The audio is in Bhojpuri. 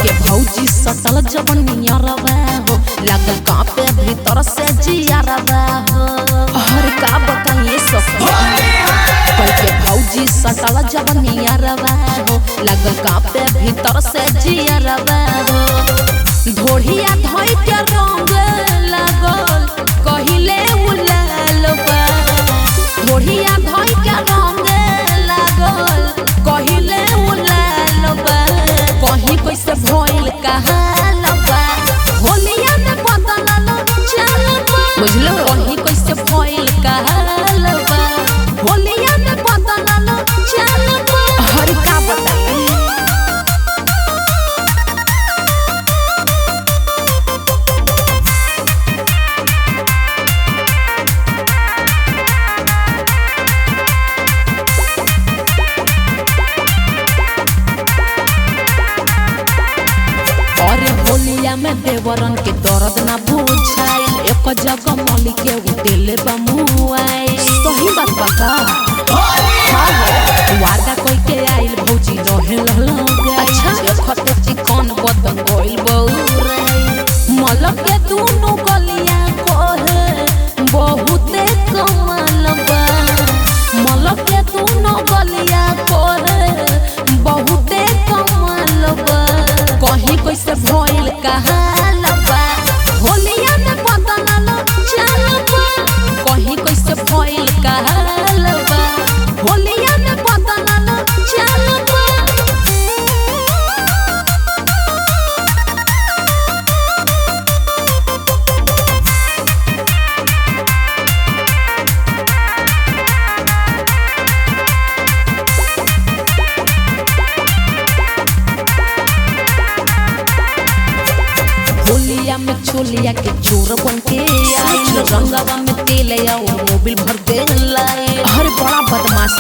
के भौजी सटल जवनिया रवा हो लागल कांपे भीतर से जिया रवा हो। हर का बताइए के भौजी सटल जवनिया रवा हो लागल कांपे भीतर से जिया रवा हो। ढोढ़िया धोई के रंग लागल कहिले उलाल बा। ढोढ़िया धोई के रंग लागल कहिले उलाल बा। कहीं कैसे भइल कहाल बा होलिया में बदलल चाल बा। बुझलो कहीं कैसे भइल कहाल बा होलिया में बदलल चाल बा। हर का बताइए होलिया में देवरन के दर्द ना बुझाइल एक जगह मली के उठेले बमुआई। सही बात बता वादा कोई के आइल भौजी रहे लगे। अच्छा खत चिकन बदन गोइल बौराई मलक के दोनों गलिया कोहे बहुते कमाल बा। मलक के दोनों गलिया कोहे बहुते कमाल बा। कहीं कैसे भइल कहाल बा होलिया में बदलल चाल बा। कहीं कैसे भइल कहाल बा होलिया में बदलल चाल बा। होलिया में छोलिया के चोर बन के आइल रंगवा में तेल और मोबिल भर के लाए। हर बड़ा बदमाश